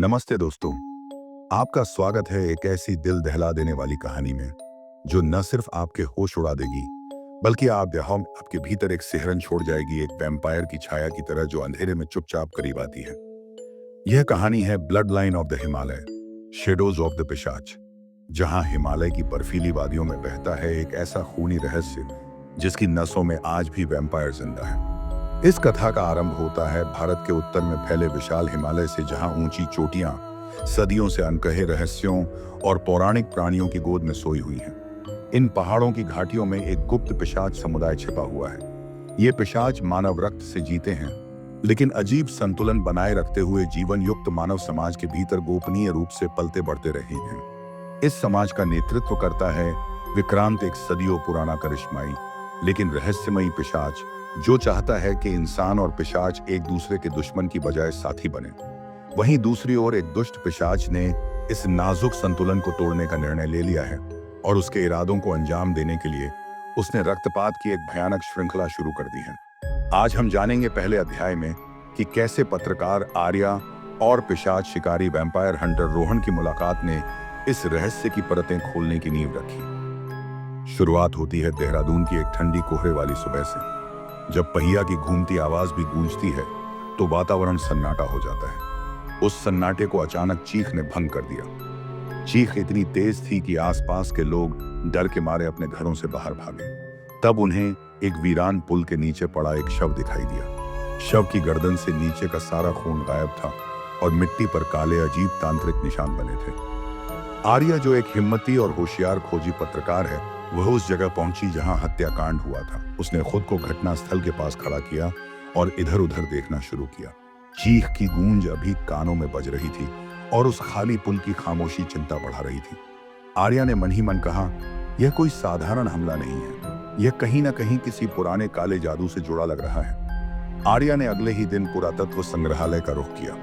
नमस्ते दोस्तों। आपका स्वागत है एक ऐसी दिल दहला देने वाली कहानी में जो न सिर्फ आपके होश उड़ा देगी बल्कि आपके भीतर एक सिहरन छोड़ जाएगी, एक वैम्पायर की छाया की तरह जो अंधेरे में चुपचाप करीब आती है। यह कहानी है blood line of the Himalaya, shadows of the पिशाच। जहां हिमालय की बर्फीली वादियों में बहता है एक ऐसा खूनी रहस्य जिसकी नसों में आज भी वैम्पायर जिंदा है। इस कथा का आरंभ होता है भारत के उत्तर में फैले विशाल हिमालय से, जहां ऊंची चोटियां सदियों से अनकहे रहस्यों और पौराणिक प्राणियों की गोद में सोई हुई हैं। इन पहाड़ों की घाटियों में एक गुप्त पिशाच समुदाय छिपा हुआ है। ये पिशाच मानव रक्त से जीते हैं, लेकिन अजीब संतुलन बनाए रखते हुए जीवन युक्त मानव समाज के भीतर गोपनीय रूप से पलते बढ़ते रहे हैं। इस समाज का नेतृत्व करता है विक्रांत, एक सदियों पुराना करिश्माई लेकिन रहस्यमयी पिशाच जो चाहता है कि इंसान और पिशाच एक दूसरे के दुश्मन की बजाय साथी बने। वहीं दूसरी ओर एक दुष्ट पिशाच ने इस नाजुक संतुलन को तोड़ने का निर्णय ले लिया है और उसके इरादों को अंजाम देने के लिए उसने रक्तपात की एक भयानक श्रृंखला शुरू कर दी है। आज हम जानेंगे पहले अध्याय में कि कैसे पत्रकार आर्या और पिशाच शिकारी वैम्पायर हंटर रोहन की मुलाकात ने इस रहस्य की परतें खोलने की नींव रखी। शुरुआत होती है देहरादून की एक ठंडी कोहरे वाली सुबह से। जब पहिया की घूमती आवाज भी गूंजती है तो वातावरण सन्नाटा हो जाता है। उस सन्नाटे को अचानक चीख ने भंग कर दिया। चीख इतनी तेज थी कि आसपास के लोग डर के मारे अपने घरों से बाहर भागे। तब उन्हें एक वीरान पुल के नीचे पड़ा एक शव दिखाई दिया। शव की गर्दन से नीचे का सारा खून गायब था और मिट्टी पर काले अजीब तांत्रिक निशान बने थे। आर्या, जो एक हिम्मती और होशियार खोजी पत्रकार है, वह उस जगह पहुंची जहां हत्याकांड हुआ था। उसने खुद को घटनास्थल के पास खड़ा किया और इधर उधर देखना शुरू किया। चीख की गूंज अभी कानों में बज रही थी और उस खाली पुल की खामोशी चिंता बढ़ा रही थी। आर्या ने मन ही मन कहा, यह कोई साधारण हमला नहीं है, यह कहीं ना कहीं किसी पुराने काले जादू से जुड़ा लग रहा है। आर्या ने अगले ही दिन पुरातत्व संग्रहालय का रुख किया।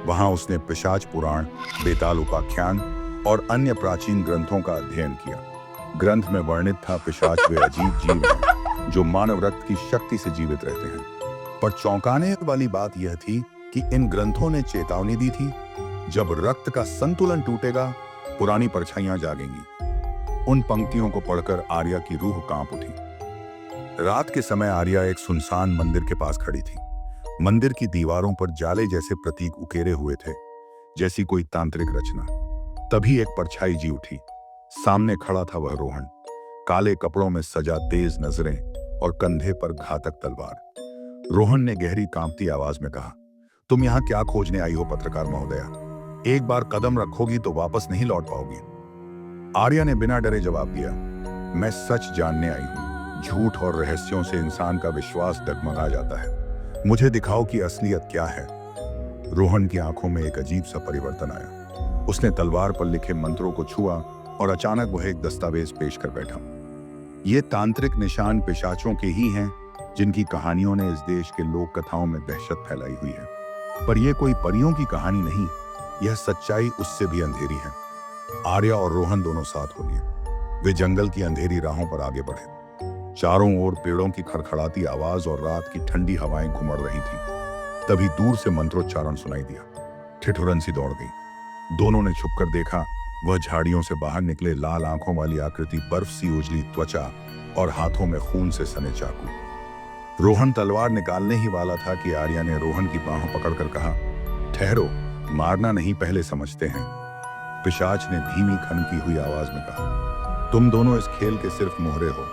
वहां उसने पिशाच पुराण, बेताल उपाख्यान और अन्य प्राचीन ग्रंथों का अध्ययन किया। ग्रंथ में वर्णित था पिशाच वे अजीब जीव हैं जो मानव रक्त की शक्ति से जीवित रहते हैं। पर चौंकाने वाली बात यह थी कि इन ग्रंथों ने चेतावनी दी थी, जब रक्त का संतुलन टूटेगा पुरानी परछाइयां जागेंगी। उन पंक्तियों को पढ़कर आर्या की रूह कांप उठी। रात के समय आर्या एक सुनसान मंदिर के पास खड़ी थी। मंदिर की दीवारों पर जाले जैसे प्रतीक उकेरे हुए थे, जैसी कोई तांत्रिक रचना। तभी एक परछाई जी उठी। सामने खड़ा था वह रोहन, काले कपड़ों में सजा, तेज नजरें और कंधे पर घातक तलवार। रोहन ने गहरी कांपती आवाज में कहा, तुम यहाँ क्या खोजने आई हो पत्रकार महोदया? एक बार कदम रखोगी तो वापस नहीं लौट पाओगी। आर्या ने बिना डरे जवाब दिया, मैं सच जानने आई हूँ। झूठ और रहस्यों से इंसान का विश्वास डगमगा जाता है। मुझे दिखाओ कि असलियत क्या है। रोहन की आंखों में एक अजीब सा परिवर्तन आया। उसने तलवार पर लिखे मंत्रों को छुआ और अचानक वह एक दस्तावेज पेश कर बैठा। ये तांत्रिक निशान पिशाचों के ही हैं जिनकी कहानियों ने इस देश के लोक कथाओं में दहशत फैलाई हुई है। पर यह कोई परियों की कहानी नहीं, यह सच्चाई उससे भी अंधेरी है। आर्या और रोहन दोनों साथ हो लिए। वे जंगल की अंधेरी राहों पर आगे बढ़े। चारों ओर पेड़ों की खड़खड़ाती आवाज और रात की ठंडी हवाएं घुमड़ रही थी। तभी दूर से मंत्रोच्चारण सुनाई दिया। ठिठुरन सी दौड़ गई। दोनों ने छुपकर देखा। वह झाड़ियों से बाहर निकले लाल आंखों वाली आकृति, बर्फ सी उजली त्वचा और हाथों में खून से सने चाकू। रोहन तलवार निकालने ही वाला था कि आर्या ने रोहन की बाहों पकड़कर कहा, ठहरो, मारना नहीं, पहले समझते हैं। पिशाच ने धीमी खनकी हुई आवाज में कहा, तुम दोनों इस खेल के सिर्फ मोहरे हो,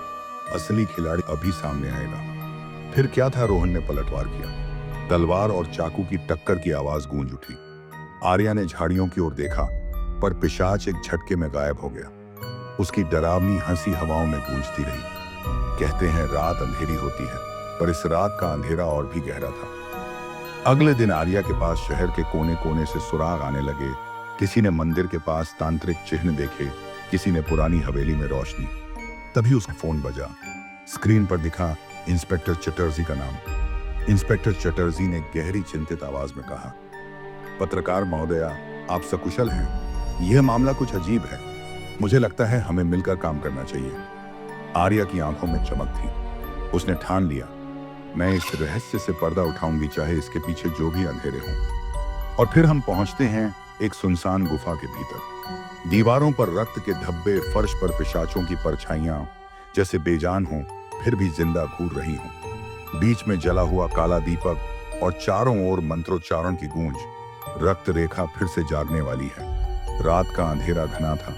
असली खिलाड़ी अभी सामने आएगा। फिर क्या था? रोहन ने पलटवार किया। तलवार और चाकू की टक्कर की आवाज गूंज उठी। आर्या ने झाड़ियों की ओर देखा, पर पिशाच एक झटके में गायब हो गया। उसकी डरावनी हंसी हवाओं में गूंजती रही। कहते हैं रात अंधेरी होती है, पर इस रात का अंधेरा और भी गहरा था। अगले दिन आर्या के पास शहर के कोने कोने से सुराग आने लगे। किसी ने मंदिर के पास तांत्रिक चिन्ह देखे, किसी ने पुरानी हवेली में रोशनी। तभी उसका फोन बजा। स्क्रीन पर दिखा इंस्पेक्टर चटर्जी का नाम। इंस्पेक्टर चटर्जी ने गहरी चिंतित आवाज में कहा, पत्रकार महोदया, आप सकुशल हैं? यह मामला कुछ अजीब है। मुझे लगता है हमें मिलकर काम करना चाहिए। आर्या की आंखों में चमक थी। उसने ठान लिया, मैं इस रहस्य से पर्दा उठाऊंगी, चाहे इसके पीछे जो भी अंधेरे हों। और फिर हम पहुंचते हैं एक सुनसान गुफा के भीतर। दीवारों पर रक्त के धब्बे, फर्श पर पिशाचों की परछाइयां जैसे बेजान हों फिर भी जिंदा घूर रही हों। बीच में जला हुआ काला दीपक और चारों ओर मंत्रोच्चारण की गूंज। रक्त रेखा फिर से जागने वाली है। रात का अंधेरा घना था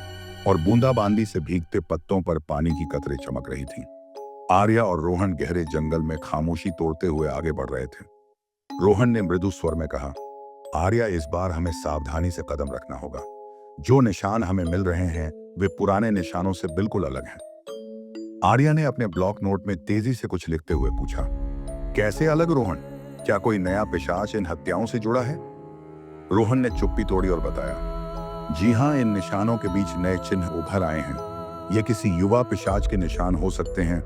और बूंदाबांदी से भीगते पत्तों पर पानी की कतरे चमक रही थीं। आर्या और रोहन गहरे जंगल में खामोशी तोड़ते हुए आगे बढ़ रहे थे। रोहन ने मृदु स्वर में कहा, आर्या, इस बार हमें सावधानी से कदम रखना होगा। जो निशान हमें मिल रहे हैं वे पुराने निशानों से बिल्कुल अलग हैं। आर्या ने अपने ब्लॉक नोट में तेजी से कुछ लिखते हुए पूछा, कैसे अलग रोहन? क्या कोई नया पिशाच इन हत्याओं से जुड़ा है? रोहन ने चुप्पी तोड़ी और बताया, जी हाँ, इन निशानों के बीच नए चिन्ह उभर आए हैं। ये किसी युवा पिशाच के निशान हो सकते हैं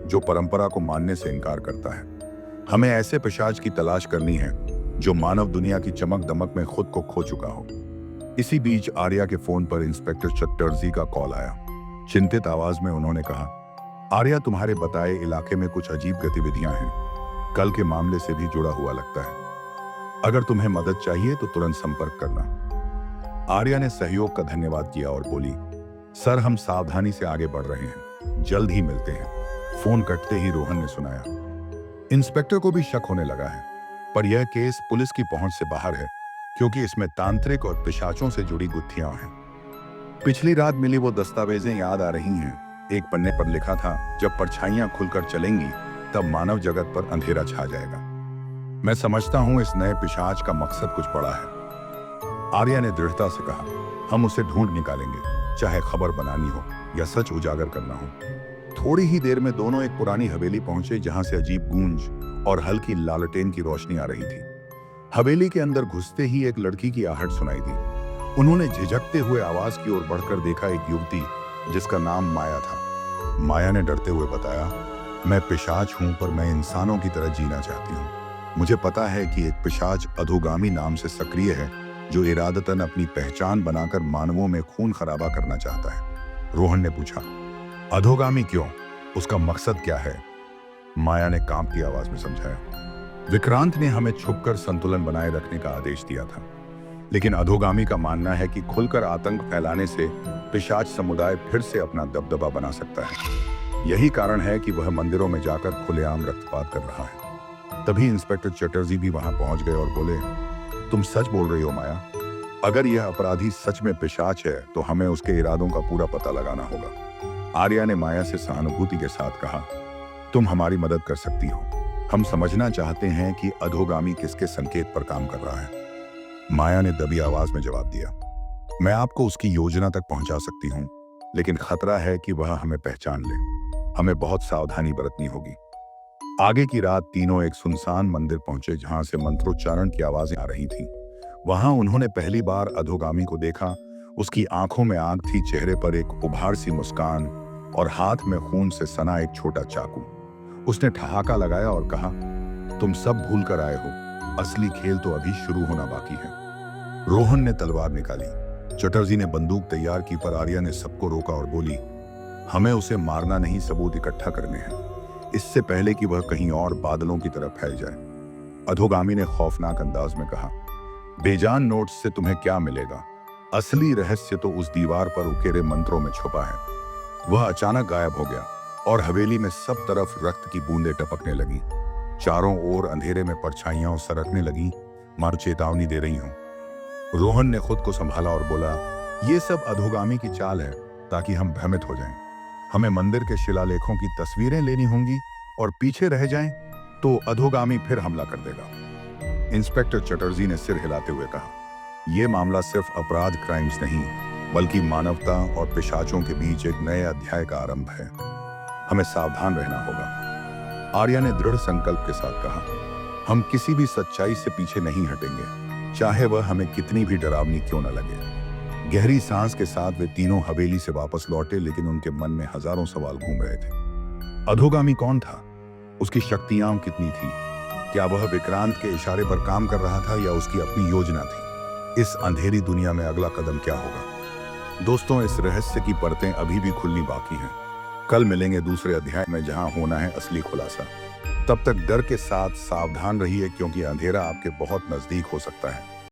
जो परंपरा को मानने से इनकार करता है। हमें ऐसे पिशाच की तलाश करनी है जो मानव दुनिया की चमक दमक में खुद को खो चुका हो। इसी बीच आर्या के फोन पर इंस्पेक्टर चटर्जी का कॉल आया। चिंतित आवाज में उन्होंने कहा, आर्या, तुम्हारे बताए इलाके में कुछ अजीब गतिविधियां हैं। कल के मामले से भी जुड़ा हुआ लगता है। अगर तुम्हें मदद चाहिए तो तुरंत संपर्क करना। आर्या ने सहयोग का धन्यवाद किया और बोली, सर, हम सावधानी से आगे बढ़ रहे हैं, जल्द ही मिलते हैं। फोन कटते ही रोहन ने सुनाया, इंस्पेक्टर को भी शक होने लगा है, पर यह केस पुलिस की पहुंच से बाहर है क्योंकि इसमें तांत्रिक और पिशाचों से जुड़ी गुत्थियां हैं। पिछली रात मिली वो दस्तावेजें याद आ रही हैं। एक पन्ने पर लिखा था, जब परछाइयां खुलकर चलेंगी तब मानव जगत पर अंधेरा छा जाएगा। मैं समझता हूं इस नए पिशाच का मकसद कुछ बड़ा है। आर्या ने दृढ़ता से कहा, हम उसे ढूंढ निकालेंगे, चाहे खबर बनानी हो या सच उजागर करना हो। थोड़ी ही देर में दोनों एक पुरानी हवेली पहुंचे जहां से अजीब गूंज और हल्की लालटेन की रोशनी आ रही थी। हवेली के अंदर घुसते ही एक लड़की की आहट सुनाई दी। उन्होंने झिझकते हुए आवाज की ओर बढ़कर देखा, एक युवती जिसका नाम माया था। माया ने डरते हुए बताया, मैं पिशाच हूं, पर मैं इंसानों की तरह जीना चाहती हूँ। मुझे पता है कि एक पिशाच अधोगामी नाम से सक्रिय है जो इरादतन अपनी पहचान बनाकर मानवों में खून खराबा करना चाहता है। रोहन ने पूछा, अधोगामी क्यों? उसका मकसद क्या है? माया ने कांपती आवाज में समझाया, विक्रांत ने हमें छुपकर संतुलन बनाए रखने का आदेश दिया था, लेकिन अधोगामी का मानना है कि खुलकर आतंक फैलाने से पिशाच समुदाय फिर से अपना दबदबा बना सकता है। यही कारण है कि वह मंदिरों में जाकर खुलेआम रक्तपात कर रहा है। तभी इंस्पेक्टर चटर्जी भी वहां पहुंच गए और बोले, तुम सच बोल रही हो माया? अगर यह अपराधी सच में पिशाच है तो हमें उसके इरादों का पूरा पता लगाना होगा। आर्या ने माया से सहानुभूति के साथ कहा, तुम हमारी मदद कर सकती हो। हम समझना चाहते हैं कि अधोगामी किसके संकेत पर काम कर रहा है। माया ने दबी आवाज में जवाब दिया, मैं आपको उसकी योजना तक पहुंचा सकती हूँ, लेकिन खतरा है कि वह हमें पहचान ले। हमें बहुत सावधानी बरतनी होगी। आगे की रात तीनों एक सुनसान मंदिर पहुंचे जहां से मंत्रोच्चारण की आवाजें आ रही थीं। वहां उन्होंने पहली बार अधोगामी को देखा। उसकी आंखों में आग थी, चेहरे पर एक उभार सी मुस्कान और हाथ में खून से सना एक छोटा चाकू। उसने ठहाका लगाया और कहा, तुम सब भूल कर आए हो, असली खेल तो अभी शुरू होना बाकी है। रोहन ने तलवार निकाली। चटर्जी ने बंदूक तैयार की, पर आर्या ने सबको रोका और बोली, हमें उसे मारना नहीं, सबूत इकट्ठा करने हैं, इससे पहले कि वह कहीं और बादलों की तरफ फैल जाए। अधोगामी ने खौफनाक अंदाज में कहा, बेजान नोट्स से तुम्हें क्या मिलेगा? असली रहस्य तो उस दीवार पर उकेरे मंत्रों में छुपा है। वह अचानक गायब हो गया और हवेली में सब तरफ रक्त की बूंदें टपकने लगी। चारों ओर अंधेरे में परछाइयां सरकने लगी, मानो चेतावनी दे रही हूं। रोहन ने खुद को संभाला और बोला, ये सब अधोगामी की चाल है ताकि हम भ्रमित हो जाएं। हमें मंदिर के शिलालेखों की तस्वीरें लेनी होंगी और पीछे रह जाएं तो अधोगामी फिर हमला कर देगा। इंस्पेक्टर चटर्जी ने सिर हिलाते हुए कहा, यह मामला सिर्फ अपराध क्राइम्स नहीं, बल्कि मानवता और पिशाचों के बीच एक नए अध्याय का आरंभ है। हमें सावधान रहना होगा। आर्या ने दृढ़ संकल्प के साथ कहा, हम किसी भी सच्चाई से पीछे नहीं हटेंगे, चाहे वह हमें कितनी भी डरावनी क्यों न लगे। गहरी सांस के साथ वे तीनों हवेली से वापस लौटे, लेकिन उनके मन में हजारों सवाल घूम रहे थे। अधोगामी कौन था? उसकी शक्तियां कितनी थी? क्या वह विक्रांत के इशारे पर काम कर रहा था या उसकी अपनी योजना थी? इस अंधेरी दुनिया में अगला कदम क्या होगा? दोस्तों, इस रहस्य की परतें अभी भी खुलनी बाकी हैं। कल मिलेंगे दूसरे अध्याय में जहां होना है असली खुलासा। तब तक डर के साथ सावधान रहिए, क्योंकि अंधेरा आपके बहुत नजदीक हो सकता है।